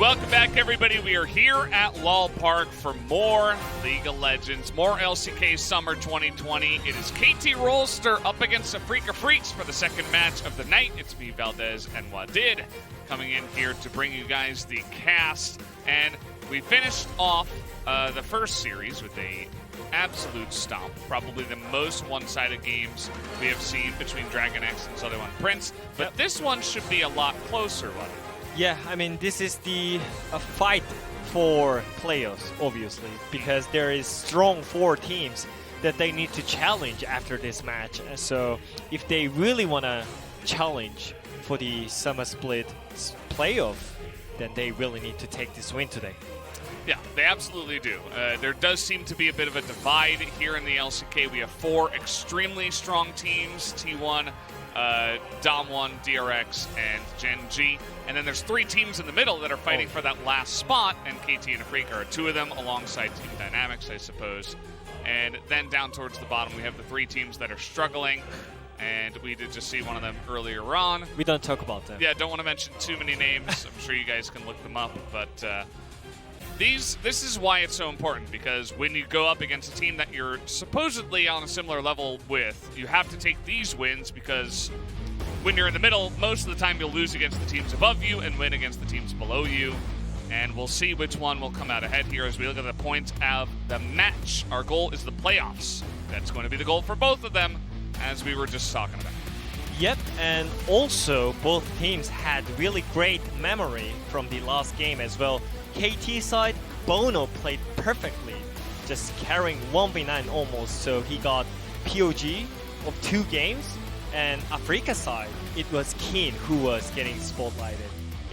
Welcome back, everybody. We are here at Lal Park for more League of Legends, more LCK Summer 2020. It is KT Rolster up against Afreeca Freecs for the second match of the night. It's me, Valdez, and Wadid coming in here to bring you guys the cast. And we finished off the first series with a absolute stomp. Probably the most one-sided games we have seen between Dragon X and Southern One Prince. But this one should be a lot closer, Wadid. Yeah, I mean, this is a fight for playoffs, obviously, because there is strong four teams that they need to challenge after this match. So if they really want to challenge for the Summer Split playoff, then they really need to take this win today. Yeah, they absolutely do. There does seem to be a bit of a divide here in the LCK. We have four extremely strong teams, T1, Dom1, DRX, and Gen G. And then there's three teams in the middle that are fighting for that last spot, and KT and Afreeca are two of them, alongside Team Dynamics, I suppose. And then down towards the bottom, we have the three teams that are struggling, and we did just see one of them earlier on. We don't talk about them. Yeah, don't want to mention too many names. I'm sure you guys can look them up, but this is why it's so important, because when you go up against a team that you're supposedly on a similar level with, you have to take these wins, because when you're in the middle, most of the time you'll lose against the teams above you and win against the teams below you. And we'll see which one will come out ahead here as we look at the points of the match. Our goal is the playoffs. That's going to be the goal for both of them, as we were just talking about. Yep, and also both teams had really great memory from the last game as well. KT side, Bono played perfectly, just carrying 1v9 almost, so he got POG of 2 games. And Afreeca side, it was Kein who was getting spotlighted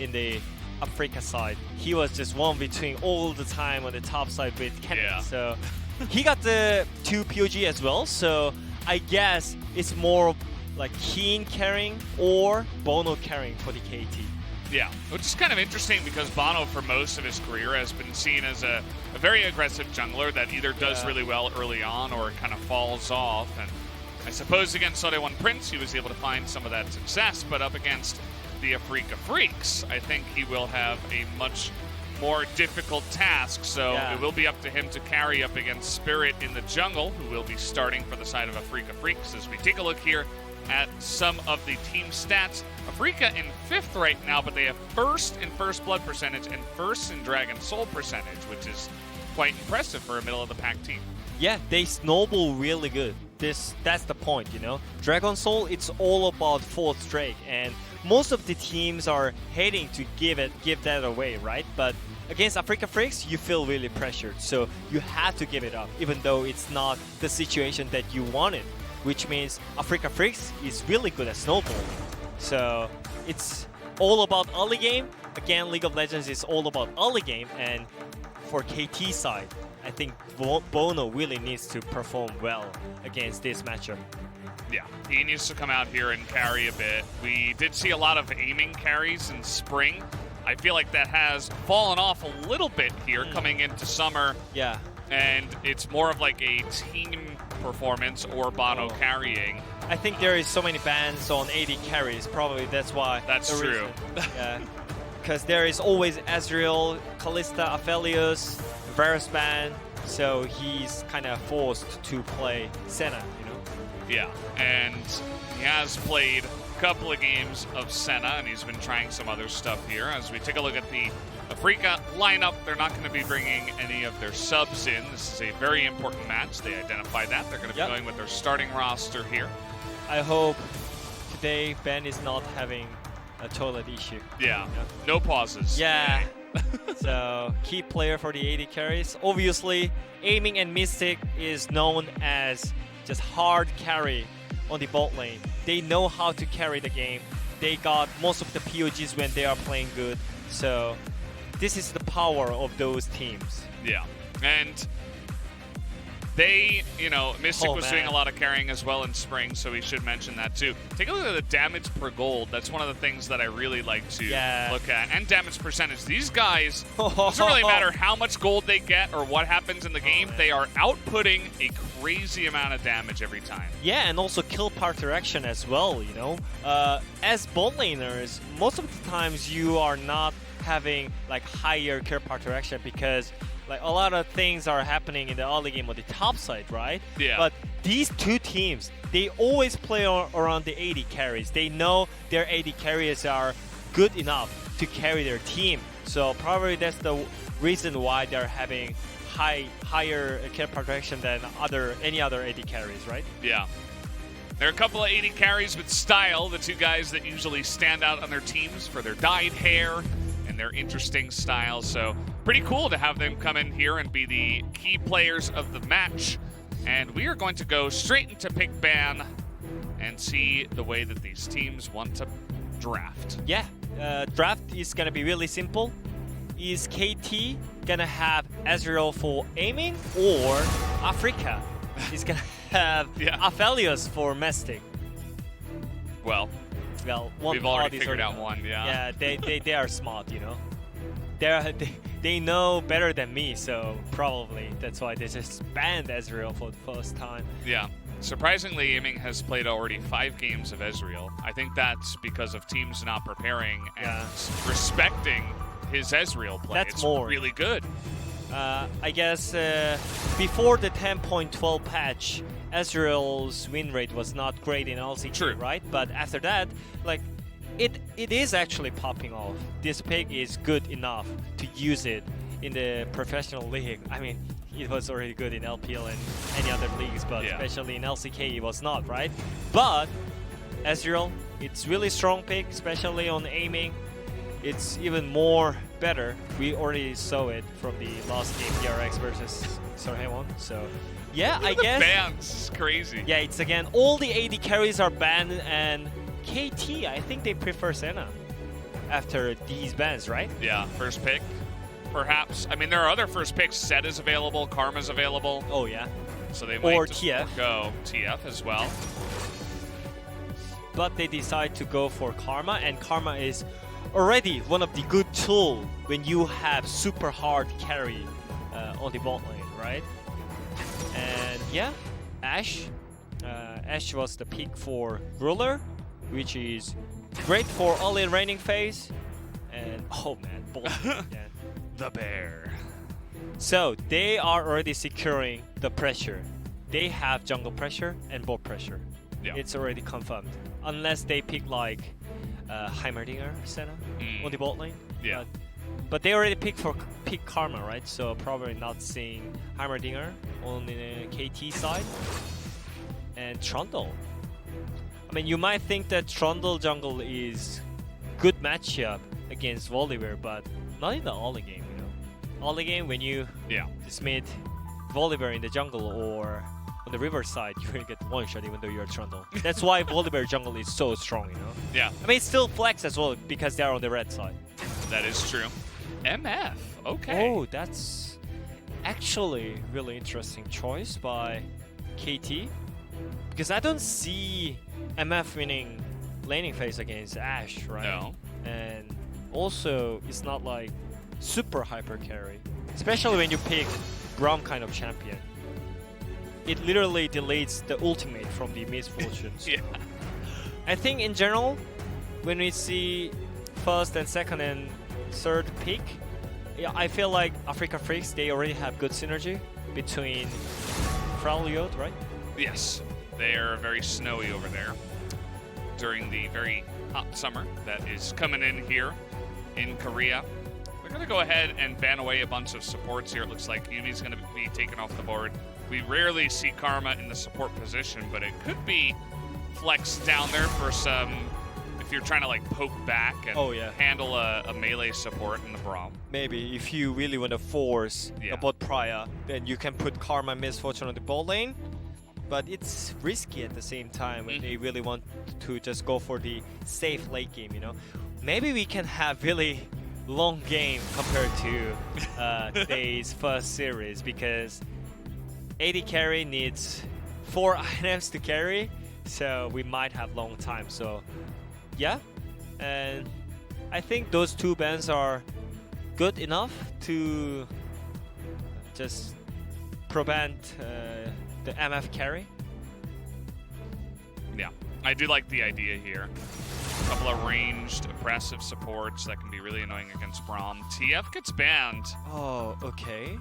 in the Afreeca side. He was just 1v2 all the time on the top side with Kein. Yeah. So he got the 2 POG as well, so I guess it's more like Kein carrying or Bono carrying for the KT. Yeah, which is kind of interesting, because Bono for most of his career has been seen as a very aggressive jungler that either does really well early on or kind of falls off. And I suppose against Southern One Prince he was able to find some of that success, but up against the Afreeca Freecs, I think he will have a much more difficult task, so it will be up to him to carry up against Spirit in the jungle, who will be starting for the side of Afreeca Freecs. As we take a look here at some of the team stats, Afreeca in 5th right now, but they have 1st in First Blood percentage and 1st in Dragon Soul percentage, which is quite impressive for a middle-of-the-pack team. Yeah, they snowball really good. That's the point, you know. Dragon Soul, it's all about 4th Drake, and most of the teams are hating to give that away, right? But against Afreeca Freecs, you feel really pressured, so you have to give it up, even though it's not the situation that you wanted, which means Afreeca Freecs is really good at snowballing. So it's all about early game. Again, League of Legends is all about early game, and for KT side, I think Bono really needs to perform well against this matchup. Yeah, he needs to come out here and carry a bit. We did see a lot of aiming carries in spring. I feel like that has fallen off a little bit here coming into summer. Yeah. And it's more of like a team performance or Bono carrying. I think there is so many bans on AD carries. Probably that's why. That's true. Yeah. Because there is always Ezreal, Kalista, Aphelios, Varus ban, so he's kind of forced to play Senna, you know? Yeah, and he has played a couple of games of Senna, and he's been trying some other stuff here. As we take a look at the Afreeca lineup, they're not going to be bringing any of their subs in. This is a very important match. They identified that. They're going to be going with their starting roster here. I hope today Ben is not having a toilet issue. Yeah, no pauses. Yeah. So, key player for the AD carries. Obviously, Aiming and Mystic is known as just hard carry on the bot lane. They know how to carry the game. They got most of the POGs when they are playing good. So, this is the power of those teams. Yeah, and they, you know, Mystic was doing a lot of carrying as well in spring, so we should mention that too. Take a look at the damage per gold. That's one of the things that I really like to look at. And damage percentage. These guys, it doesn't really matter how much gold they get or what happens in the game. They are outputting a crazy amount of damage every time. Yeah, and also kill path direction as well, you know. As bot laners, most of the times you are not having like higher care interaction because like a lot of things are happening in the early game on the top side, right? Yeah. But these two teams, they always play around the AD carries. They know their AD carriers are good enough to carry their team. So probably that's the reason why they're having higher care protection than any other AD carries, right? Yeah. There are a couple of 80 carries with style, the two guys that usually stand out on their teams for their dyed hair and their interesting style. So pretty cool to have them come in here and be the key players of the match. And we are going to go straight into pick ban and see the way that these teams want to draft. Yeah, draft is going to be really simple. Is KT going to have Ezreal for aiming or Afreeca is going to have Aphelios for Mystic? Well, we've already figured out one, Yeah, they are smart, you know. They know better than me, so probably that's why they just banned Ezreal for the first time. Yeah. Surprisingly, Aiming has played already 5 games of Ezreal. I think that's because of teams not preparing and respecting his Ezreal play. That's more really good. I guess before the 10.12 patch, Ezreal's win rate was not great in LCK, True. right? But after that, like it is actually popping off. This pick is good enough to use it in the professional league. I mean, it was already good in LPL and any other leagues, but especially in LCK it was not, right? But Ezreal, it's really strong pick, especially on aiming. It's even more better. We already saw it from the last game, DRX versus Sorhewon. So yeah, I guess. Bans, crazy. Yeah, it's again all the AD carries are banned, and KT, I think they prefer Senna after these bans, right? Yeah, first pick, perhaps. I mean, there are other first picks. Zed is available, Karma's available. Oh yeah. So they might just TF. Go TF as well. But they decide to go for Karma, and Karma is already one of the good tools when you have super hard carry on the bot lane, right? And yeah, Ashe. Ashe was the pick for Ruler, which is great for early laning phase. And oh man, bolt. The bear. So they are already securing the pressure. They have jungle pressure and bot pressure. Yeah. It's already confirmed. Unless they pick like Heimerdinger Senna on the bot lane. Yeah. But they already pick Karma, right? So probably not seeing Heimerdinger on the KT side. And Trundle. I mean, you might think that Trundle jungle is good matchup against Volibear, but not in the early game, you know. Early game, when you just meet Volibear in the jungle or on the river side, you will get one shot even though you're Trundle. That's why Volibear jungle is so strong, you know. Yeah. I mean, it's still flex as well because they're on the red side. That is true. MF. Okay. Oh, that's actually really interesting choice by KT. Because I don't see MF winning laning phase against Ashe, right? No. And also, it's not like super hyper carry. Especially when you pick Braum kind of champion. It literally deletes the ultimate from the misfortunes. Yeah. I think in general, when we see first and second and third pick, yeah, I feel like Afreeca Freecs, they already have good synergy between Freljord, right? Yes. They are very snowy over there during the very hot summer that is coming in here in Korea. We're going to go ahead and ban away a bunch of supports here. It looks like Yumi's going to be taken off the board. We rarely see Karma in the support position, but it could be flexed down there for some, if you're trying to like poke back and handle a melee support in the Braum. Maybe if you really want to force a bot prior, then you can put Karma and Misfortune on the bot lane. But it's risky at the same time when they really want to just go for the safe late game, you know. Maybe we can have really long game compared to today's first series because AD carry needs 4 items to carry, so we might have long time. So yeah, and I think those 2 bans are good enough to just prevent the MF carry. Yeah, I do like the idea here. A couple of ranged, aggressive supports that can be really annoying against Braum. TF gets banned. Oh, okay.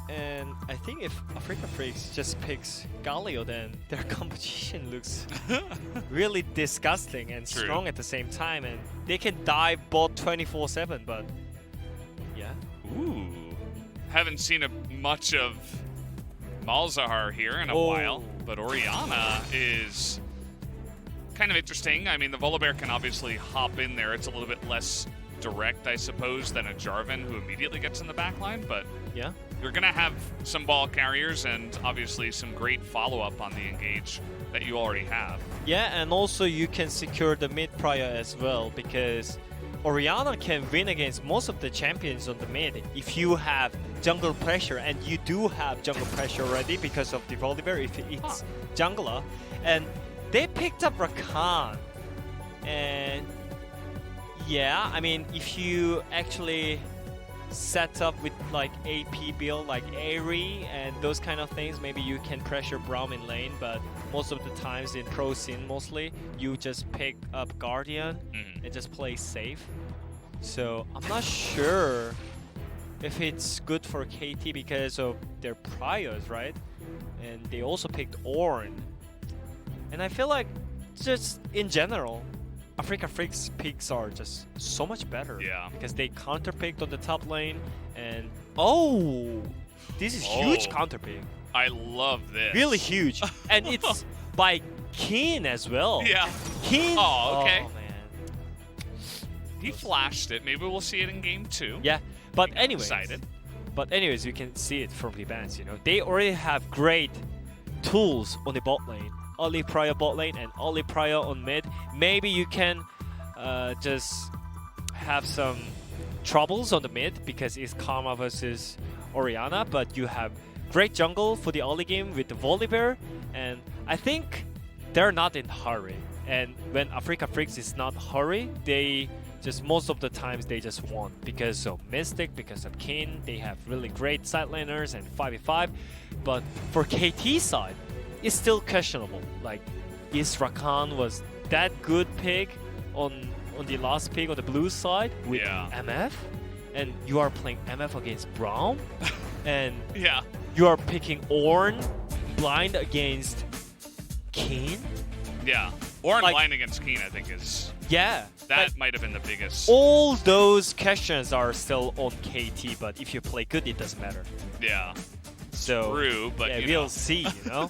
And I think if Afreeca Freecs just picks Galio, then their competition looks really disgusting and True. strong at the same time. And they can dive bot 24/7, but yeah. Ooh. Haven't seen much of Malzahar here in a Oh. while, but Orianna is kind of interesting. I mean, the Volibear can obviously hop in there. It's a little bit less direct, I suppose, than a Jarvan who immediately gets in the backline, but Yeah. you're going to have some ball carriers and obviously some great follow-up on the engage that you already have. Yeah, and also you can secure the mid prior as well, because Orianna can win against most of the champions on the mid if you have jungle pressure, and you do have jungle pressure already because of the Volibear if it's jungler. And they picked up Rakan, and yeah, I mean, if you actually set up with like AP build like Airy and those kind of things, maybe you can pressure Braum in lane, but most of the times in pro scene mostly, you just pick up Guardian and just play safe. So I'm not sure if it's good for KT because of their priors, right? And they also picked Ornn. And I feel like just in general, Afreeca Freecs picks are just so much better. Yeah. Because they counter picked on the top lane, and oh, this is huge counter pick. I love this. Really huge. And it's by Kein as well. Yeah. Kein. Oh, okay. Oh, man. He flashed it. Maybe we'll see it in game 2. Yeah. But He got anyways. excited. But anyways, you can see it from the bans, you know. They already have great tools on the bot lane. Early prior bot lane and early prior on mid. Maybe you can just have some troubles on the mid because it's Karma versus Orianna, but you have great jungle for the early game with the Volibear, and I think they're not in hurry. And when Afreeca Freecs is not hurry, they just most of the times they just won because of Mystic, because of Kein. They have really great side laners and 5v5. But for KT side, it's still questionable. Like, is Rakan was that good pick on the last pick on the blue side with MF? And you are playing MF against Braum? And Yeah. you are picking Ornn blind against Kein? Yeah. Ornn Like- line against Kein, I think, is... Yeah. That like, might have been the biggest... all those questions are still on KT, but if you play good, it doesn't matter. Yeah. So True, but yeah, you we'll know. see, you know?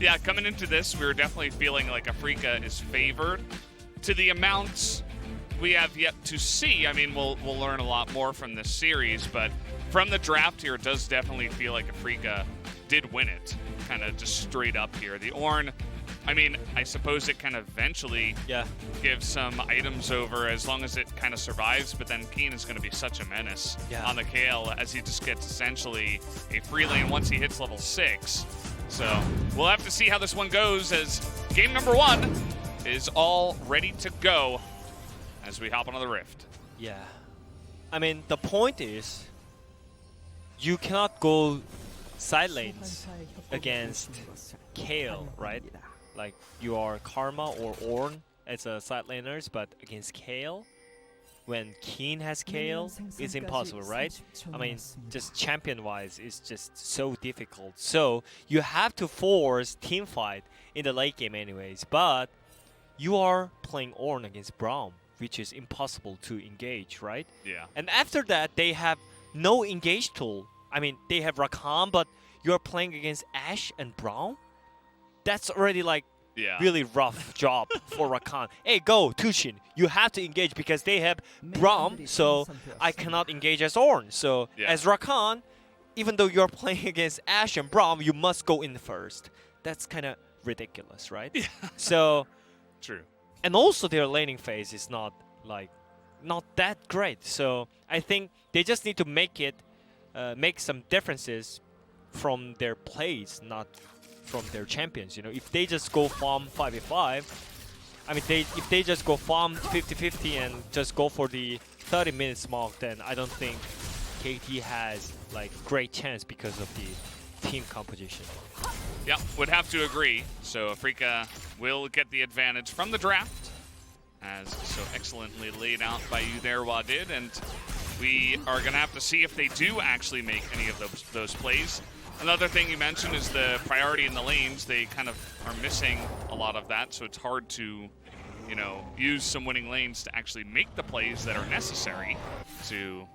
Yeah, coming into this, we were definitely feeling like Afreeca is favored. To the amounts we have yet to see, I mean, we'll learn a lot more from this series, but from the draft here, it does definitely feel like Afreeca did win it, kind of just straight up here. The Ornn, I mean, I suppose it can eventually Yeah. give some items over as long as it kind of survives, but then Kein is going to be such a menace on the Kayle as he just gets essentially a free lane once he hits level 6. So we'll have to see how this one goes as game number 1 is all ready to go as we hop onto the Rift. Yeah. I mean, the point is, you cannot go side lanes against Kayle, right? Like, you are Karma or Ornn as a side laners, but against Kayle, when Kein has Kayle, it's impossible, right? I mean, just champion-wise, it's just so difficult. So, you have to force team fight in the late game anyways, but you are playing Ornn against Braum, which is impossible to engage, right? Yeah. And after that, they have no engage tool. I mean, they have Rakan, but you're playing against Ashe and Braum? That's already like really rough job for Rakan. Hey, go, Tushin. You have to engage because they have Braum, so I cannot engage as Ornn. So as Rakan, even though you're playing against Ashe and Braum, you must go in first. That's kind of ridiculous, right? Yeah. So... True. And also their laning phase is not that great. So I think they just need to make some differences from their plays, not from their champions. You know, if they just go farm 5v5, I mean, if they just go farm 50-50 and just go for the 30 minutes mark, then I don't think KT has like great chance because of the team composition. Yeah, would have to agree. So Afreeca will get the advantage from the draft. as so excellently laid out by you there, Wadid. And we are going to have to see if they do actually make any of those plays. Another thing you mentioned is the priority in the lanes. They kind of are missing a lot of that, so it's hard to, you know, use some winning lanes to actually make the plays that are necessary to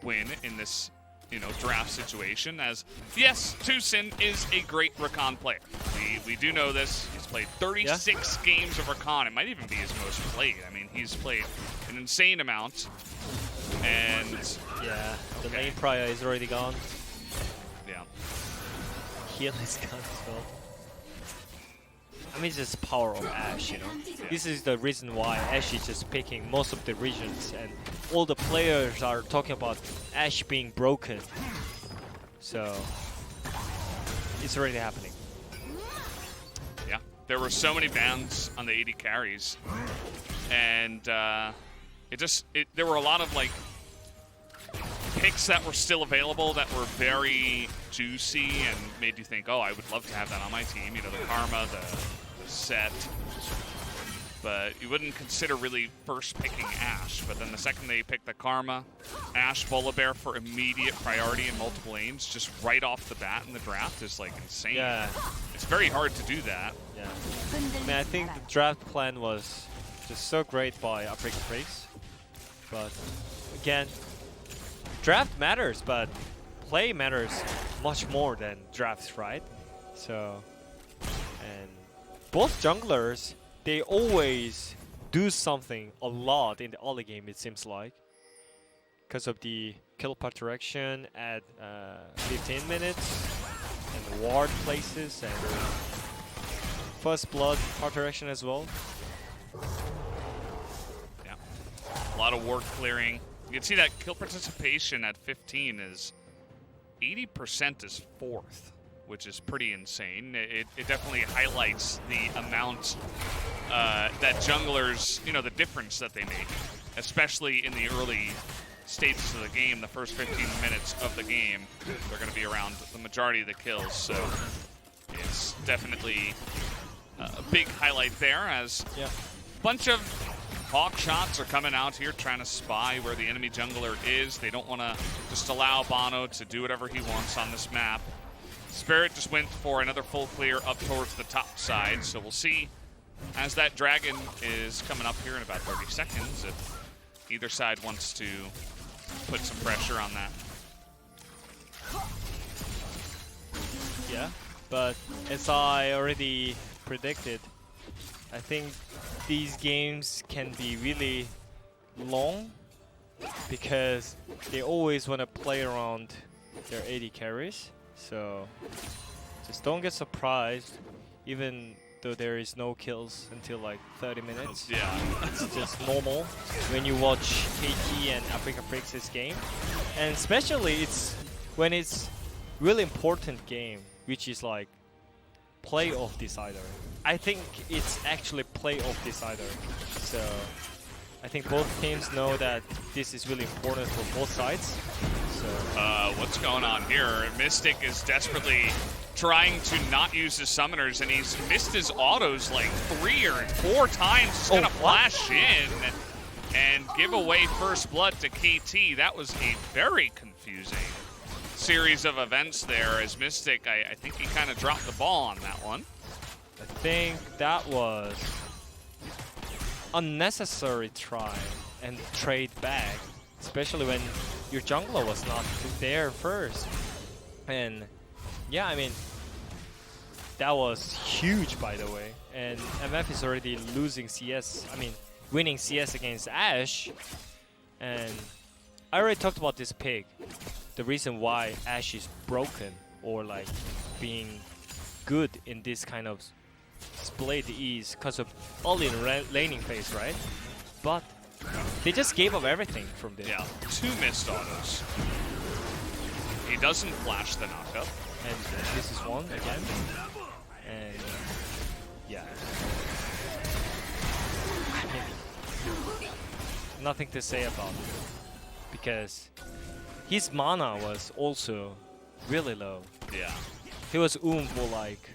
win in this, you know, draft situation. As yes, Tucson is a great Rakan player. We do know this. He's played 36 games of Rakan. It might even be his most played. I mean, he's played an insane amount. And yeah, the lane prior is already gone. Yeah. Heal is gone as well. I mean, it's just power of Ashe, you know. Yeah. This is the reason why Ashe is just picking most of the regions, and all the players are talking about Ashe being broken. So it's already happening. Yeah, there were so many bans on the 80 carries, and there were a lot of like picks that were still available that were very juicy and made you think, oh, I would love to have that on my team. You know, the Karma, the Set. But you wouldn't consider really first picking Ashe. But then the second they pick the Karma, Ashe Volibear for immediate priority in multiple lanes, just right off the bat in the draft is like insane. Yeah. It's very hard to do that. Yeah. I mean, I think the draft plan was just so great by Afreeca Freecs. But again, draft matters, but play matters much more than drafts, right? So, and both junglers, they always do something a lot in the early game, it seems like. Because of the kill path direction at 15 minutes, and ward places, and first blood path direction as well. Yeah, a lot of ward clearing. You can see that kill participation at 15 is 80% is 4th, which is pretty insane. It definitely highlights the amount that junglers, you know, the difference that they make, especially in the early stages of the game, the first 15 minutes of the game. They're going to be around the majority of the kills, so it's definitely a big highlight there as a bunch of hawk shots are coming out here trying to spy where the enemy jungler is. They don't want to just allow Bono to do whatever he wants on this map. Spirit just went for another full clear up towards the top side, so we'll see as that dragon is coming up here in about 30 seconds if either side wants to put some pressure on that. Yeah, but as I already predicted, I think these games can be really long because they always want to play around their 80 carries. So just don't get surprised, even though there is no kills until like 30 minutes. Yeah. It's just normal when you watch KT and Afreeca Freecs' game. And especially it's when it's really important game, which is like playoff decider. I think it's actually playoff decider. So I think both teams know that this is really important for both sides. So what's going on here? Mystic is desperately trying to not use his summoners, and he's missed his autos like 3 or 4 times. He's gonna flash in and give away first blood to KT. That was a very confusing series of events there as Mystic, I think he kind of dropped the ball on that one. I think that was unnecessary try and trade back, especially when your jungler was not there first. And yeah, I mean, that was huge, by the way. And MF is already losing CS, I mean, winning CS against Ashe. And I already talked about this pick. The reason why Ashe is broken or like being good in this kind of split is because of early laning phase, right? But they just gave up everything from there. Yeah, 2 missed autos. He doesn't flash the knockup. And this is one again. And yeah. I mean, nothing to say about it. Because his mana was also really low. Yeah. He was for like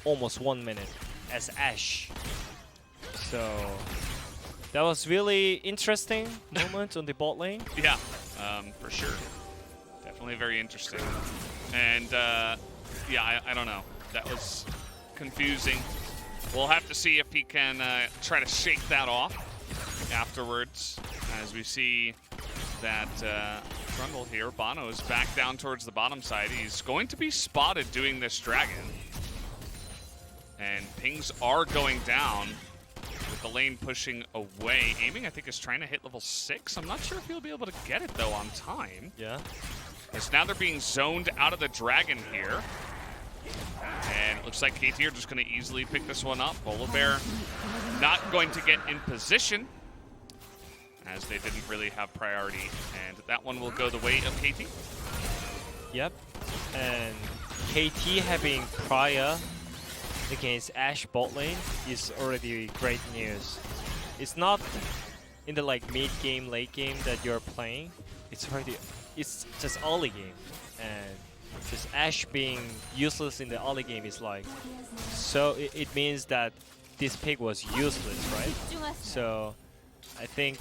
almost 1 minute as Ashe. So That was really interesting moment on the bot lane. Yeah, for sure. Definitely very interesting. And yeah, I don't know. That was confusing. We'll have to see if he can try to shake that off afterwards, as we see that Trundle here. Bono is back down towards the bottom side. He's going to be spotted doing this dragon. And pings are going down with the lane pushing away. Aiming, I think, is trying to hit level 6. I'm not sure if he'll be able to get it, though, on time. Yeah. As now they're being zoned out of the dragon here. And it looks like KT are just going to easily pick this one up. Polar Bear not going to get in position, as they didn't really have priority. And that one will go the way of KT. Yep. And KT having prior against Ashe bot lane is already great news. It's not in the like mid game, late game that you're playing. It's just early game, and just Ashe being useless in the early game is like, so it means that this pick was useless, right? So I think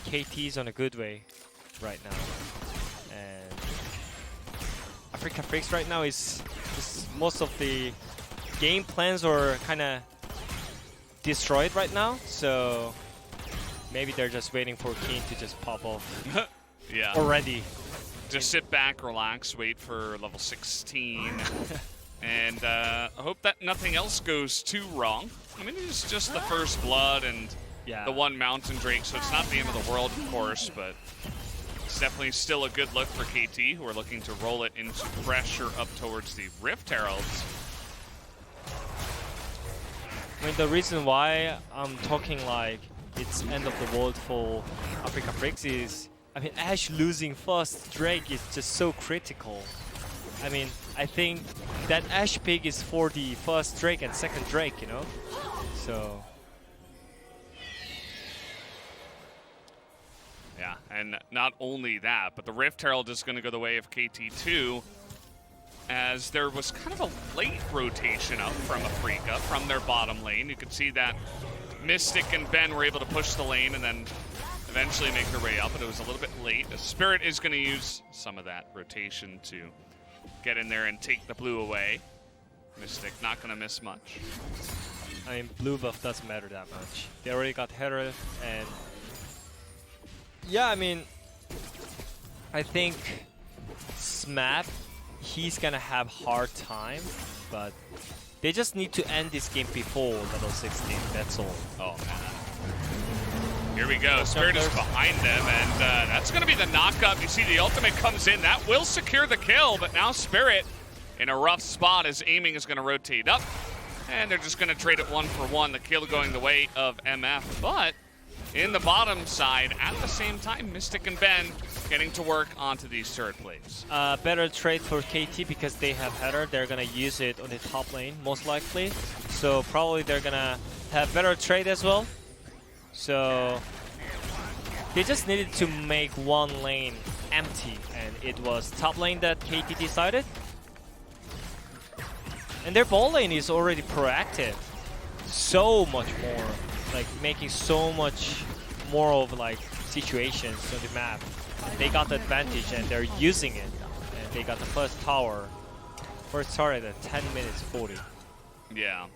KT is on a good way right now, and Afreeca Freecs right now is most of the game plans are kind of destroyed right now, so maybe they're just waiting for Kein to just pop off. Yeah. Already. Just sit back, relax, wait for level 16, and I hope that nothing else goes too wrong. I mean, it's just the first blood and the one Mountain Drake, so it's not the end of the world, of course, but it's definitely still a good look for KT, who are looking to roll it into pressure up towards the Rift Heralds. I mean, the reason why I'm talking like it's end of the world for Afreeca Freecs is, I mean, Ashe losing first Drake is just so critical. I mean, I think that Ashe pick is for the first Drake and second Drake, you know? So... yeah, and not only that, but the Rift Herald is going to go the way of KT too, as there was kind of a late rotation up from Afreeca, from their bottom lane. You could see that Mystic and Ben were able to push the lane and then eventually make their way up, but it was a little bit late. The Spirit is going to use some of that rotation to get in there and take the blue away. Mystic not going to miss much. I mean, blue buff doesn't matter that much. They already got Herald, and yeah, I mean, I think Smap, he's gonna have hard time, but they just need to end this game before level 16, that's all. Oh man. Here we go, Spirit is behind them, and that's gonna be the knockup. You see the ultimate comes in, that will secure the kill, but now Spirit in a rough spot as Aiming is gonna rotate up, and they're just gonna trade it 1-for-1, the kill going the way of MF, but in the bottom side, at the same time, Mystic and Ben getting to work onto these turret plays. Better trade for KT because they have header. They're gonna use it on the top lane, most likely. So probably they're gonna have better trade as well. So they just needed to make one lane empty, and it was top lane that KT decided. And their ball lane is already proactive. So much more. Like making so much more of like situations on the map. They got the advantage and they're using it. And they got the first tower. First turret at 10 minutes 40. Yeah.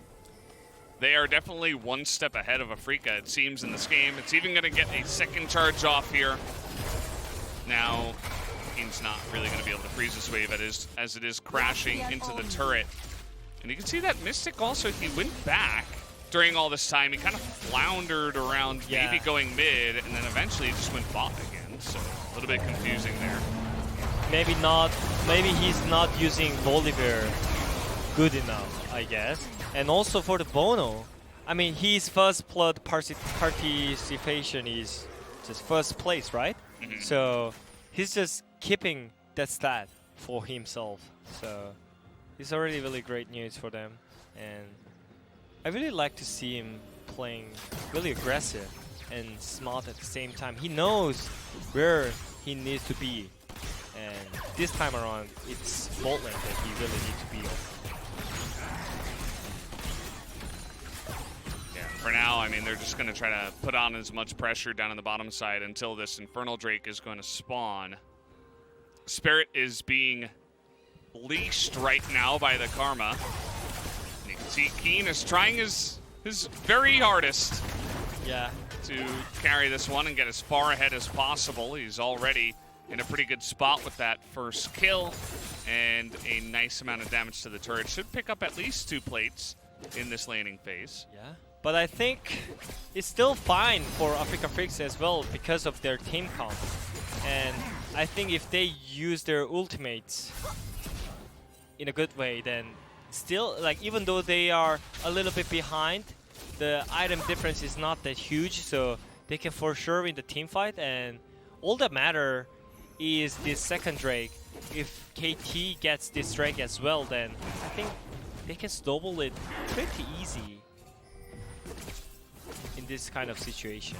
They are definitely one step ahead of Afreeca, it seems, in this game. It's even going to get a second charge off here. Now, Kein's not really going to be able to freeze this wave as it is crashing into the turret. And you can see that Mystic also, he went back during all this time. He kind of floundered around, maybe going mid, and then eventually he just went bot again. So a little bit confusing there. Maybe not. Maybe he's not using Volibear good enough, I guess. And also for the Bono, I mean, his first blood participation is just first place, right? Mm-hmm. So he's just keeping that stat for himself. So it's already really great news for them. And I really like to see him playing really aggressive and smart at the same time. He knows where he needs to be. And this time around, it's bot lane that he really needs to be on. Yeah, For now, I mean, they're just going to try to put on as much pressure down on the bottom side until this Infernal Drake is going to spawn. Spirit is being leashed right now by the Karma. And you can see Kein is trying his very hardest to carry this one and get as far ahead as possible. He's already in a pretty good spot with that first kill and a nice amount of damage to the turret. Should pick up at least 2 plates in this laning phase. Yeah, but I think it's still fine for Afreeca Freecs as well because of their team comp. And I think if they use their ultimates in a good way, then still, like, even though they are a little bit behind, the item difference is not that huge, so they can for sure win the team fight. And all that matter is this second Drake. If KT gets this Drake as well, then I think they can snowball it pretty easy in this kind of situation.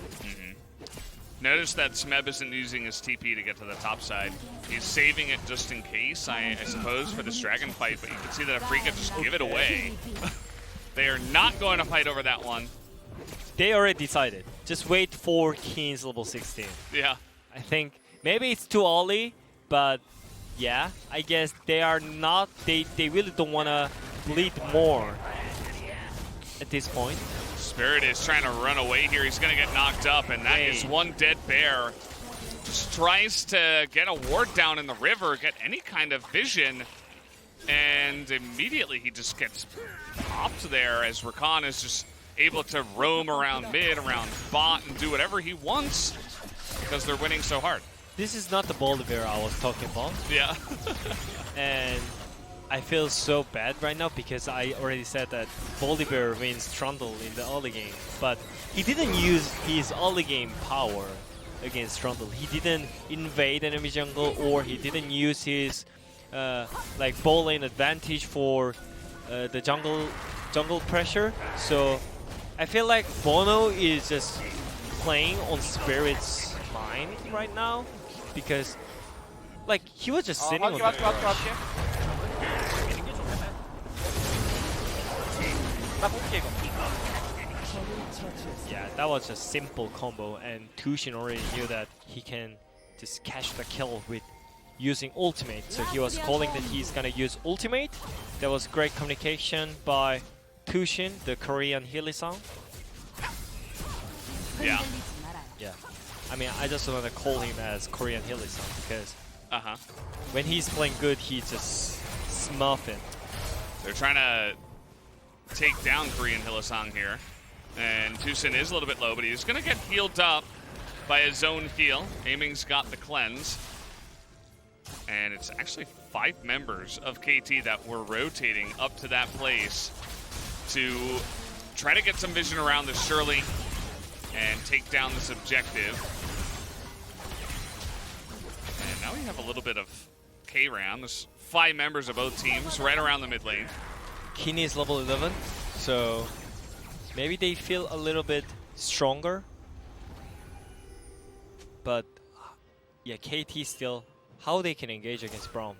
Notice that Smeb isn't using his TP to get to the top side. He's saving it just in case, I suppose, for this dragon fight, but you can see that Afreeca just give it away. They are not going to fight over that one. They already decided. Just wait for Kein's level 16. Yeah. I think maybe it's too early, but yeah, I guess they are not, they really don't want to bleed more at this point. Spirit is trying to run away here. He's going to get knocked up, and that is one dead bear. Just tries to get a ward down in the river, get any kind of vision, and immediately he just gets popped there as Rakan is just able to roam around mid, around bot, and do whatever he wants because they're winning so hard. This is not the Bolívar I was talking about. Yeah. And I feel so bad right now because I already said that Bolívar wins Trundle in the early game, but he didn't use his early game power against Trundle. He didn't invade enemy jungle, or he didn't use his like ball lane advantage for the jungle pressure. So I feel like Bono is just playing on Spirit's mind right now because like he was just sitting on the Yeah, that was a simple combo, and Tushin already knew that he can just catch the kill with using ultimate. So he was calling that he's gonna use ultimate. That was great communication by Tushin, the Korean Hilly-san. Yeah. Yeah. I mean, I just want to call him as Korean Hilly-san because when he's playing good, he's just smuffing. They're trying to take down Korean Hilly-san here. And Tucson is a little bit low, but he's going to get healed up by his own heal. Aiming's got the cleanse. And it's actually 5 members of KT that were rotating up to that place to try to get some vision around this Shirley and take down this objective. And now we have a little bit of K-round. There's 5 members of both teams right around the mid lane. Kein is level 11, so maybe they feel a little bit stronger. But yeah, KT still, how they can engage against Braum?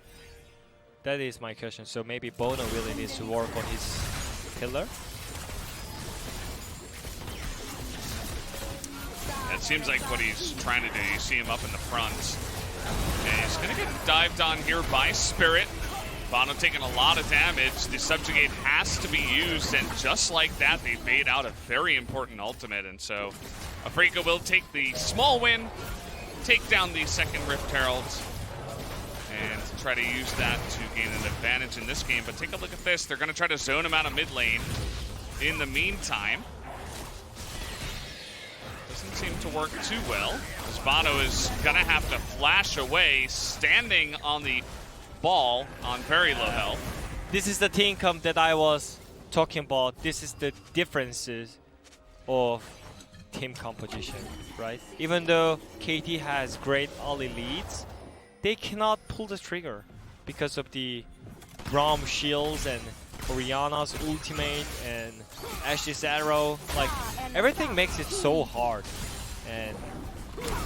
That is my question. So maybe Bono really needs to work on his pillar. That seems like what he's trying to do. You see him up in the front. And he's going to get dived on here by Spirit. Bono taking a lot of damage. The Subjugate has to be used, and just like that, they've made out a very important ultimate. And so Afreeca will take the small win, take down the second Rift Heralds, and try to use that to gain an advantage in this game. But take a look at this. They're going to try to zone him out of mid lane. In the meantime, doesn't seem to work too well, as Bono is going to have to flash away, standing on the ball on very low health. This is the team comp that I was talking about. This is the differences of team composition, right? Even though KT has great early leads, they cannot pull the trigger because of the Braum shields and Orianna's ultimate and Ashe's arrow. Like, everything makes it so hard. And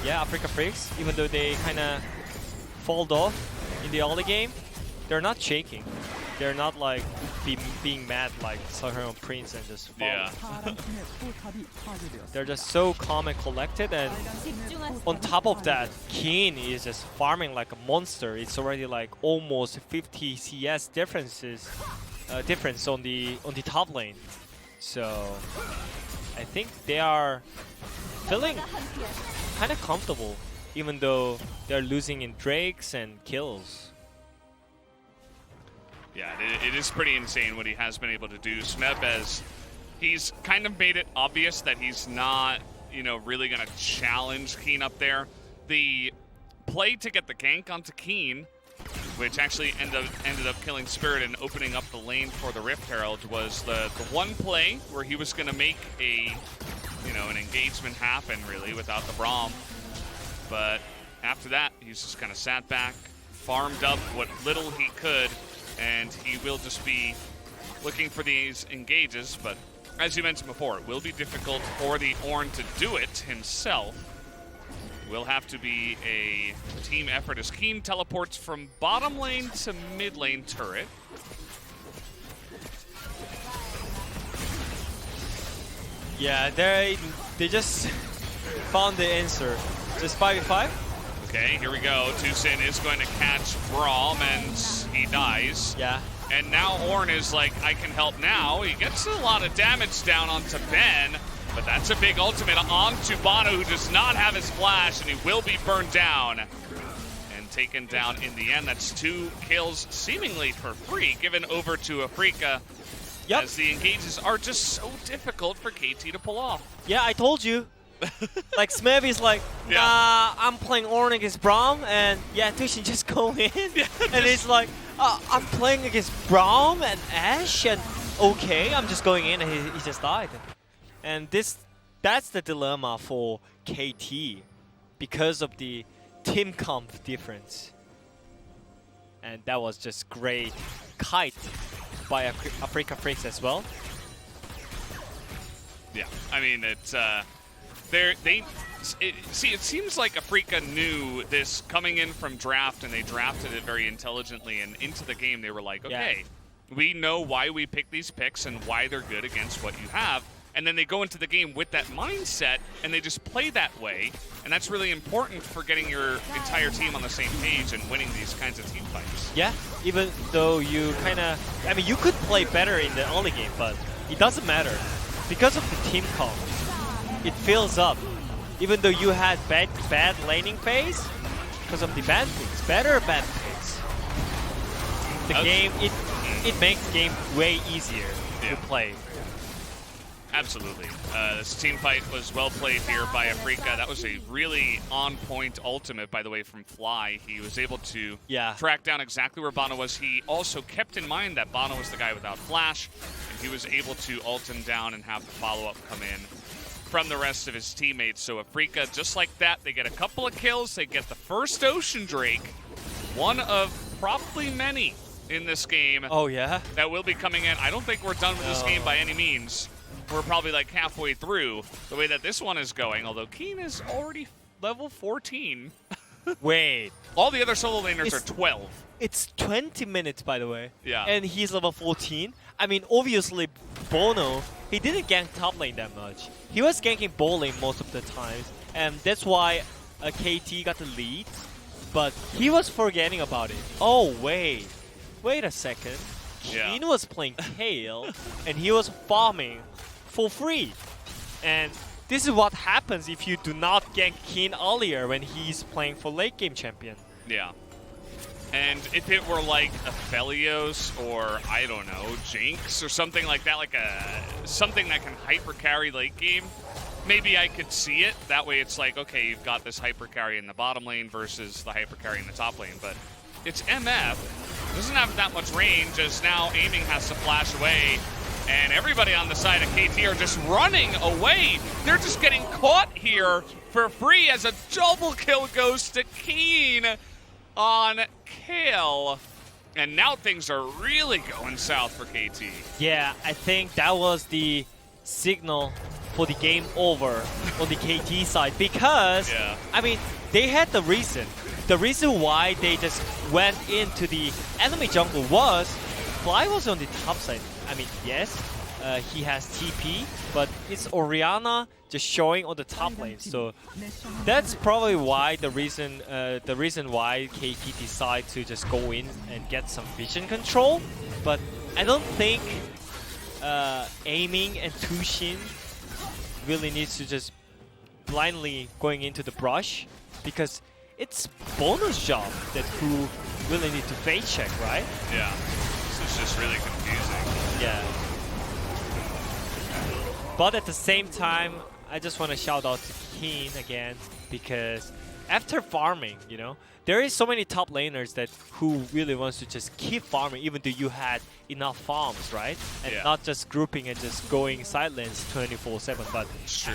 yeah, Afreeca Freecs, even though they kind of fall off in the early game, they're not shaking. They're not like being mad like Sahara Prince and just fall. Yeah. They're just so calm and collected, and on top of that, Kein is just farming like a monster. It's already like almost 50 CS difference on the top lane. So I think they are feeling kind of comfortable, even though they're losing in drakes and kills. Yeah, it is pretty insane what he has been able to do. Smeb, as he's kind of made it obvious that he's not, really going to challenge Kein up there. The play to get the gank onto Kein, which actually ended up killing Spirit and opening up the lane for the Rift Herald, was the one play where he was going to make an engagement happen, really, without the Braum. But after that, he's just kind of sat back, farmed up what little he could, and he will just be looking for these engages. But as you mentioned before, it will be difficult for the Ornn to do it himself. It will have to be a team effort as Kein teleports from bottom lane to mid lane turret. Yeah, they just found the answer. Just 5v5. Okay, here we go. Tusin is going to catch Braum, and he dies. Yeah. And now Ornn is like, I can help now. He gets a lot of damage down onto Ben, but that's a big ultimate onto Bono, who does not have his flash, and he will be burned down and taken down in the end. That's 2 kills seemingly for free, given over to Afreeca. Yep. As the engages are just so difficult for KT to pull off. Yeah, I told you. Like Smeb is like, nah, I'm playing Ornn against Braum, and yeah, Tushin just go in. Yeah, and it's like, I'm playing against Braum and Ashe, and okay, I'm just going in, and he just died. And that's the dilemma for KT because of the team comp difference. And that was just great kite by Afreeca Freecs as well. Yeah, I mean, it's it seems like Afreeca knew this coming in from draft, and they drafted it very intelligently, and into the game they were like, okay, we know why we pick these picks and why they're good against what you have. And then they go into the game with that mindset, and they just play that way. And that's really important for getting your entire team on the same page and winning these kinds of team fights. Yeah, even though you you could play better in the early game, but it doesn't matter. Because of the team comp, it fills up. Even though you had bad laning phase, because of the bad picks, better bad picks. The game, it makes the game way easier to play. Absolutely. This team fight was well played here by Afreeca. That was a really on-point ultimate, by the way, from Fly. He was able to track down exactly where Bono was. He also kept in mind that Bono was the guy without flash, and he was able to ult him down and have the follow-up come in from the rest of his teammates. So Afreeca, just like that, they get a couple of kills. They get the first Ocean Drake, one of probably many in this game. Oh, yeah? That will be coming in. I don't think we're done with this game by any means. We're probably like halfway through the way that this one is going, although Kein is already level 14. Wait. All the other solo laners are 12. It's 20 minutes, by the way. Yeah. And he's level 14. I mean, obviously, Bono, he didn't gank top lane that much. He was ganking bot lane most of the times, and that's why KT got the lead. But he was forgetting about it. Oh, wait. Wait a second. Kein was playing Kale, and he was farming for free. And this is what happens if you do not gank Kein earlier when he's playing for late game champion. Yeah. And if it were like a Felios or, I don't know, Jinx or something like that, like something that can hyper carry late game, maybe I could see it. That way it's like, okay, you've got this hyper carry in the bottom lane versus the hyper carry in the top lane. But it's MF. Doesn't have that much range, as now aiming has to flash away. And everybody on the side of KT are just running away. They're just getting caught here for free as a double kill goes to Kein on Kale. And now things are really going south for KT. Yeah, I think that was the signal for the game over on the KT side, because, I mean, they had the reason. The reason why they just went into the enemy jungle was Fly was on the top side. I mean, yes, he has TP, but it's Orianna just showing on the top lane. So that's probably why the reason why KT decide to just go in and get some vision control. But I don't think aiming and Tushin really needs to just blindly going into the brush, because it's bonus job that who really need to face check, right? Yeah. This is just really confusing. Yeah. But at the same time, I just want to shout out to Kein again, because after farming, you know, there is so many top laners that who really wants to just keep farming even though you had enough farms, right? And not just grouping and just going side lanes 24/7. But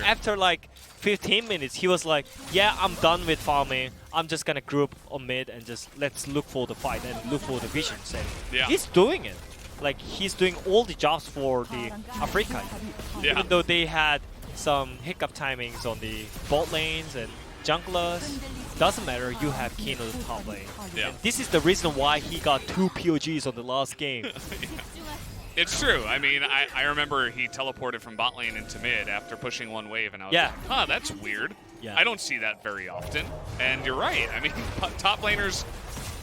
after like 15 minutes, he was like, yeah, I'm done with farming. I'm just gonna group on mid and just let's look for the fight and look for the visions. And he's doing it. Like, he's doing all the jobs for the Afreeca. Even though they had some hiccup timings on the bot lanes and junglers, doesn't matter, you have Kein on the top lane. And this is the reason why he got 2 POGs on the last game. It's true. I mean, I remember he teleported from bot lane into mid after pushing one wave, and I was like, huh, that's weird. I don't see that very often. And you're right. I mean, top laners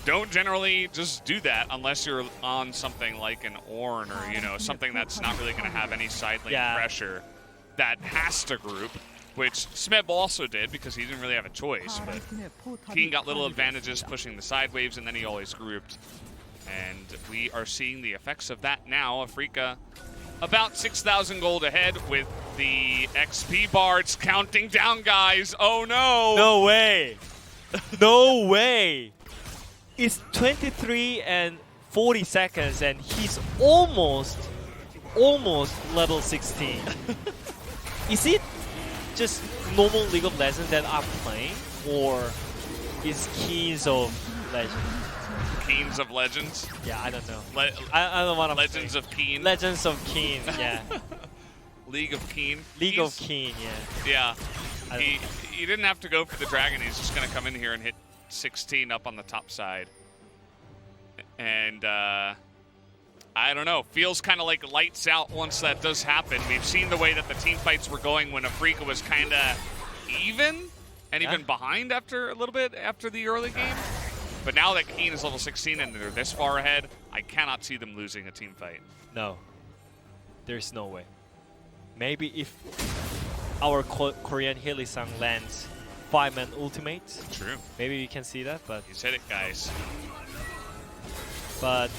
don't generally just do that unless you're on something like an Ornn or, you know, something that's not really going to have any side lane pressure that has to group, which Smeb also did because he didn't really have a choice. But Kein got little advantages pushing the side waves, and then he always grouped. And we are seeing the effects of that now. Afreeca about 6,000 gold ahead with the XP bards counting down, guys. Oh no! No way! No way! It's 23 and 40 seconds and he's almost level 16. Is it just normal League of Legends that I'm playing, or is Keys of Legends? Keins of Legends? Yeah, I don't know. I don't want to Legends of Kein? Legends of Kein, yeah. League of Kein? League of Kein, yeah. Yeah. He didn't have to go for the dragon. He's just going to come in here and hit 16 up on the top side. And I don't know. Feels kind of like lights out once that does happen. We've seen the way that the team fights were going when Afreeca was kind of even and even behind after a little bit after the early game. But now that Kein is level 16 and they're this far ahead, I cannot see them losing a team fight. No. There's no way. Maybe if our Korean Hilly-sang lands 5-man ultimate. True. Maybe we can see that, but... He's hit it, guys. But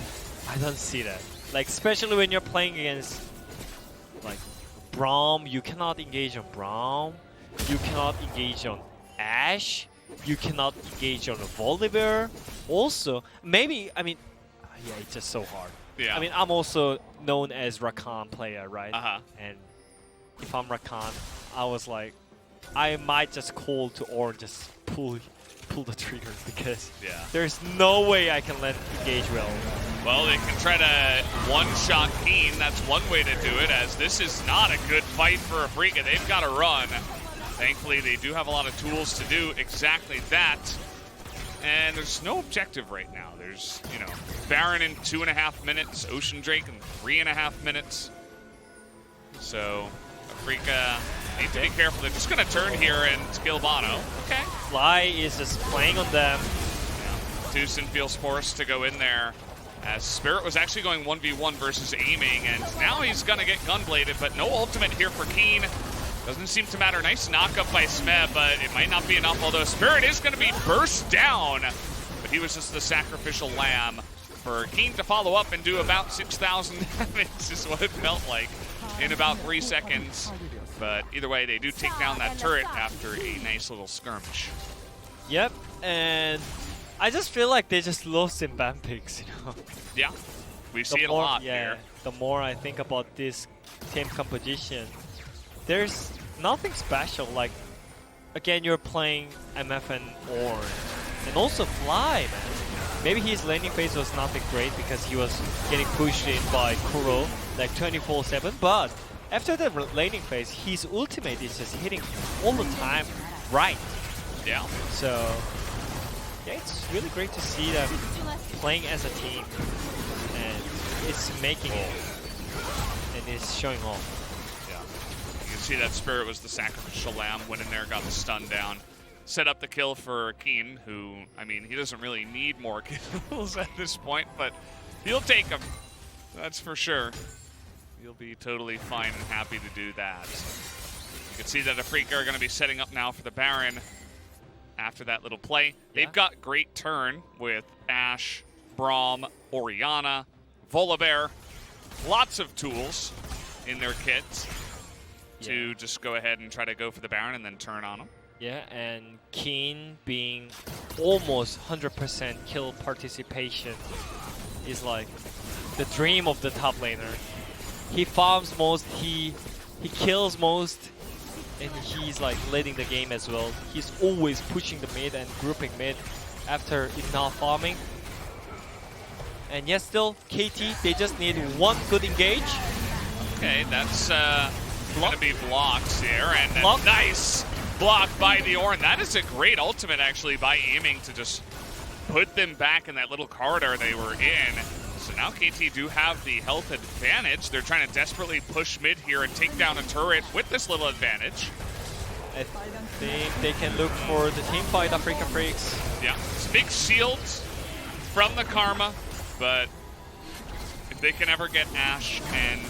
I don't see that. Like, especially when you're playing against, like, Braum, you cannot engage on Braum. You cannot engage on Ashe. You cannot engage on a Volibear. Also, maybe, I mean, yeah, it's just so hard. Yeah. I mean, I'm also known as Rakan player, right? Uh-huh. And if I'm Rakan, I was like, I might just call to Ornn, just pull the trigger, because there's no way I can let engage well. Well, they can try to one-shot Kein. That's one way to do it, as this is not a good fight for Afreeca. They've got to run. Thankfully, they do have a lot of tools to do exactly that. And there's no objective right now. There's, you know, Baron in 2.5 minutes, Ocean Drake in 3.5 minutes. So, Afreeca need to be careful. They're just going to turn here and kill Bono. Okay. Fly is just playing on them. Yeah. Tucson feels forced to go in there, as Spirit was actually going 1v1 versus aiming, and now he's going to get gunbladed, but no ultimate here for Kein. Doesn't seem to matter. Nice knockup by Smeb, but it might not be enough, although Spirit is going to be burst down. But he was just the sacrificial lamb for Kein to follow up and do about 6,000 damage is what it felt like in about 3 seconds. But either way, they do take down that turret after a nice little skirmish. Yep, and I just feel like they just lost in ban picks, you know? Yeah, we see it a lot here. The more I think about this team composition, there's nothing special. Like, again, you're playing MF and Ornn, and also Fly, man. Maybe his laning phase was not that great because he was getting pushed in by Kuro like 24/7, but after the laning phase, his ultimate is just hitting all the time right. Yeah. So, yeah, it's really great to see them playing as a team. And it's making it. And it's showing off. Yeah. You can see that Spirit was the sacrificial lamb, went in there, got the stun down. Set up the kill for Kein, who, I mean, he doesn't really need more kills at this point, but he'll take them. That's for sure. He'll be totally fine and happy to do that. You can see that Afreeca are going to be setting up now for the Baron after that little play. Yeah. They've got great turn with Ashe, Braum, Orianna, Volibear. Lots of tools in their kits to just go ahead and try to go for the Baron and then turn on them. Yeah, and Kein being almost 100% kill participation is like the dream of the top laner. He farms most, he kills most, and he's like leading the game as well. He's always pushing the mid and grouping mid after enough farming. And yes, still KT, they just need one good engage. Okay, that's gonna be blocks here, and a Block. nice block by the Ornn. That is a great ultimate, actually, by aiming to just put them back in that little corridor they were in. So now KT do have the health advantage. They're trying to desperately push mid here and take down a turret with this little advantage. I think they can look for the team fight, Afreeca Freecs. Yeah, it's big shields from the Karma, but if they can ever get Ashe and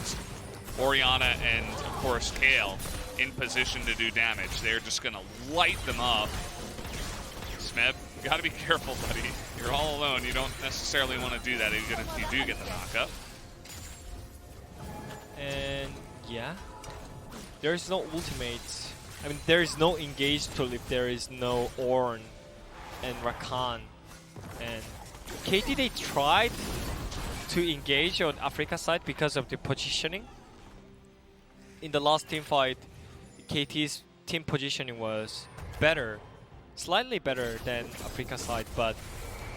Orianna and, of course, Kale in position to do damage, they're just going to light them up. Smeb, you got to be careful, buddy. You're all alone. You don't necessarily want to do that even if you do get the knockup. And yeah, there's no ultimates. I mean, there is no engage tool if there is no Ornn and Rakan. And KT, they tried to engage on Afreeca side because of the positioning. In the last team fight, KT's team positioning was better, slightly better than Afreeca side, but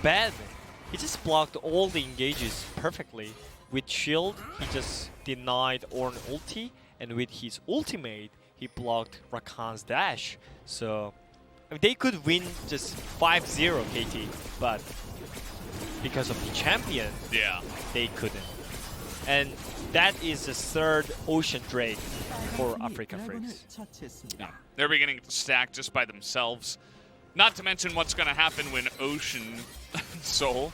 bad. He just blocked all the engages perfectly. With shield, he just denied Ornn ulti, and with his ultimate, he blocked Rakan's dash. So, I mean, they could win just 5-0 KT, but because of the champion, they couldn't. And that is the third Ocean Drake for Afreeca Freecs. Yeah, they're beginning to stack just by themselves. Not to mention what's going to happen when Ocean Soul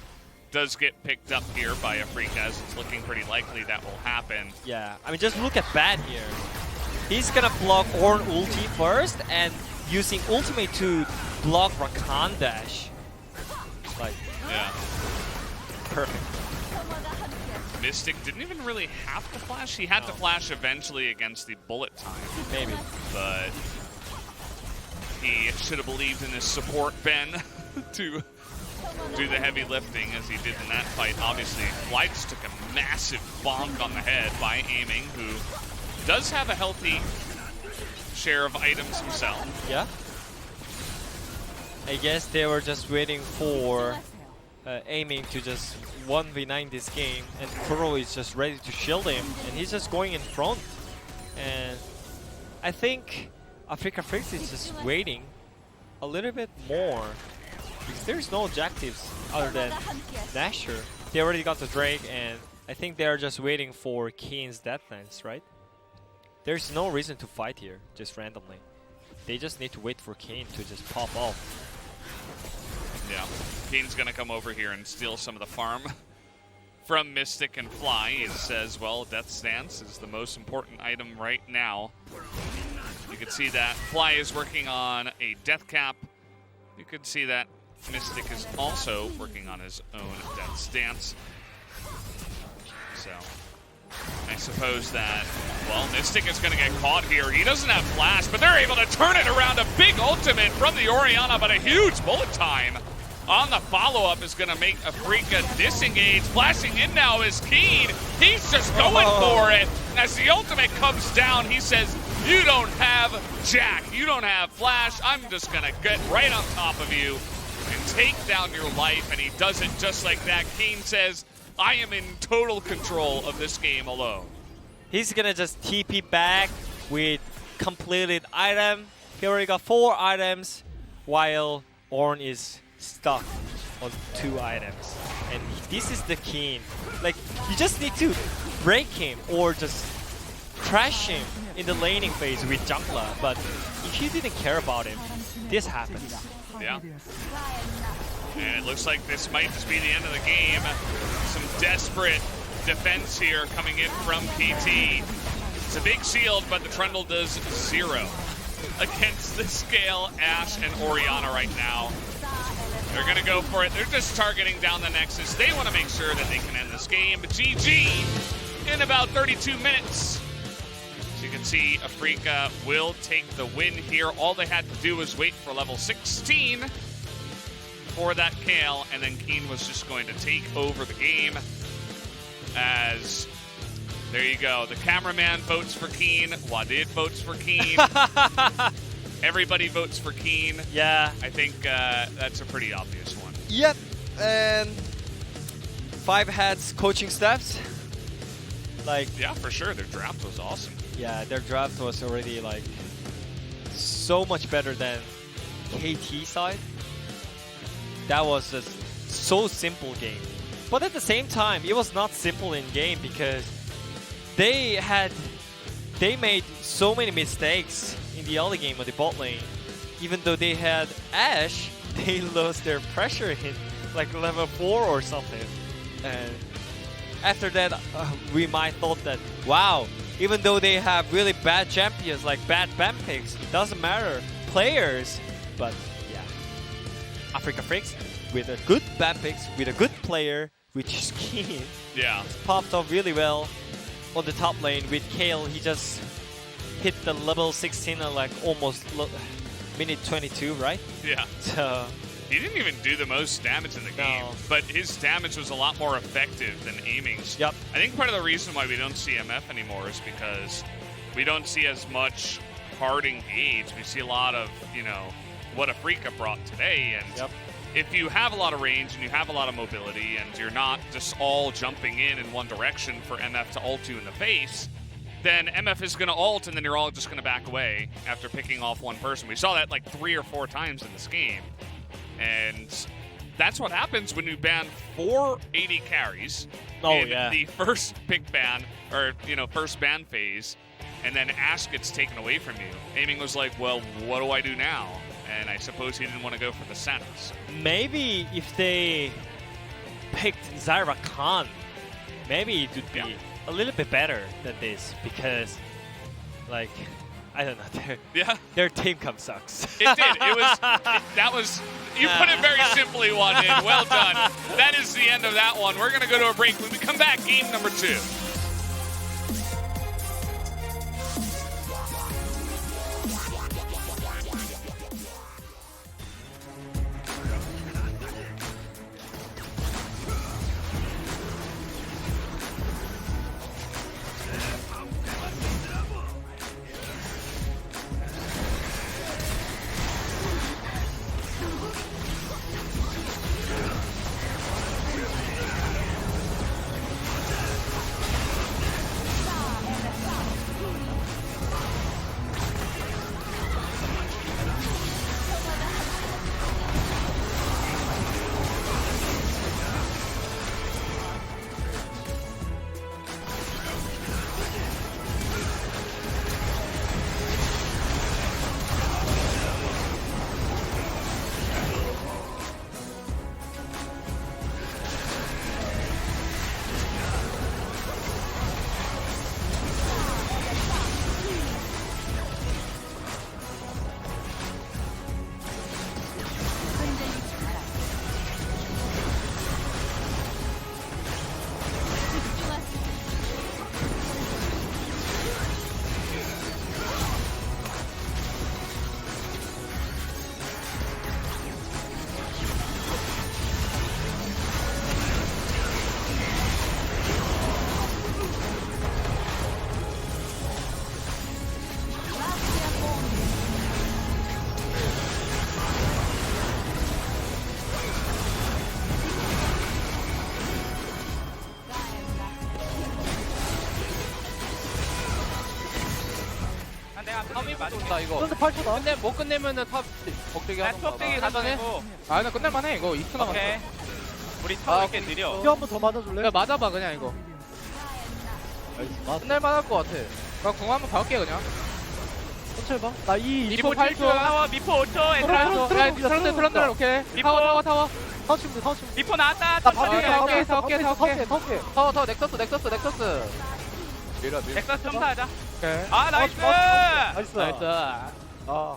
does get picked up here by Afreeca, as it's looking pretty likely that will happen. Yeah, I mean, just look at Bad here. He's gonna block Ornn ulti first and using ultimate to block Rakan dash. Like, yeah, perfect. Mystic didn't even really have to flash. He had to flash eventually against the bullet time. Maybe. But he should have believed in his support, Ben, to do the heavy lifting as he did in that fight. Obviously, Fly just took a massive bonk on the head by aiming, who does have a healthy share of items himself. Yeah. I guess they were just waiting for aiming to just 1v9 this game, and Kuro is just ready to shield him, and he's just going in front. And I think Afreeca Freecs is just waiting a little bit more, because there's no objectives other than Nashor. They already got the Drake, and I think they're just waiting for Kein's Deathlands, right? There's no reason to fight here, just randomly. They just need to wait for Kein to just pop off. Yeah, Kein's gonna come over here and steal some of the farm from Mystic and Fly. He says, well, Death Stance is the most important item right now. You can see that Fly is working on a Death Cap. You can see that Mystic is also working on his own Death Stance. So, I suppose that, well, Mystic is going to get caught here. He doesn't have Flash, but they're able to turn it around. A big ultimate from the Orianna, but a huge bullet time on the follow-up is going to make Afreeca disengage. Flashing in now is Kein. He's just going for it. And as the ultimate comes down, he says, you don't have Jack. You don't have Flash. I'm just going to get right on top of you and take down your life. And he does it just like that. Kein says, I am in total control of this game alone. He's gonna just TP back with completed item. He already got 4 items, while Ornn is stuck on 2 items. And this is the Kein. Like, you just need to break him or just trash him in the laning phase with jungler. But if you didn't care about him, this happens. Yeah. And it looks like this might just be the end of the game. Some desperate defense here coming in from PT. It's a big shield, but the Trundle does 0 against the Scale, Ashe, and Orianna right now. They're going to go for it. They're just targeting down the Nexus. They want to make sure that they can end this game. GG in about 32 minutes. As you can see, Afreeca will take the win here. All they had to do was wait for level 16 for that Kale, and then Kein was just going to take over the game. As there you go, the cameraman votes for Kein, Wadid votes for Kein. Everybody votes for Kein. Yeah. I think that's a pretty obvious one. Yep, and 5 Hats coaching staffs. Like, Yeah, for sure. Their draft was awesome. Yeah, their draft was already like so much better than KT side. That was a so simple game. But at the same time, it was not simple in game because they made so many mistakes in the early game of the bot lane. Even though they had Ashe, they lost their pressure hit like level 4 or something. And after that, we might thought that, wow, even though they have really bad champions, like bad ban picks, doesn't matter, players. But yeah, Afreeca Freecs with a good ban picks, with a good player, which is Kein, Yeah. popped off really well on the top lane with Kale. He just hit the level 16 at like almost minute 22, right? Yeah. So He didn't even do the most damage in the game, but his damage was a lot more effective than Aiming's. Yep. I think part of the reason why we don't see MF anymore is because we don't see as much hard engage. We see a lot of, you know, what Afreeca brought today. And Yep. if you have a lot of range and you have a lot of mobility and you're not just all jumping in one direction for MF to ult you in the face, then MF is going to ult and then you're all just going to back away after picking off one person. We saw that like 3 or 4 times in this game. And that's what happens when you ban 4 AD carries in the first pick ban, or, you know, first ban phase, and then Ashe gets taken away from you. Aiming was like, well, what do I do now? And I suppose he didn't want to go for the Sentinels. maybe if they picked Zyra Khan, maybe it would be a little bit better than this, because, like, I don't know, their team comp sucks. It did. That was, you put it very simply, Wadid. Well done. That is the end of that one. We're going to go to a break. When we come back, game number 2. 다 이거. 근데 8초다. 근데 못 끝내면은 탑 억대기 하던가. 탑 빼기 사전에. 아, 나 끝낼만해. 이거 2초 남았어. 우리 타워 이렇게 느려. 이거 한번 더 맞아줄래? 야 맞아봐 그냥 이거. 끝날 만할 것 같아. 나 공 한번 박을게 그냥. 천천히 봐. 나 미포 8초. 타워 미포 5초. 얘들아. 트런들 오케이. 미포. 타워. 타워 치면 돼, 타워 치면 돼. 미포 나왔다. 나 천천히. 오케이, 다 오케이. 타워 넥서스. 넥서스 점사하자. 오케이. 아 나이스. 나이스. 나이스. 아,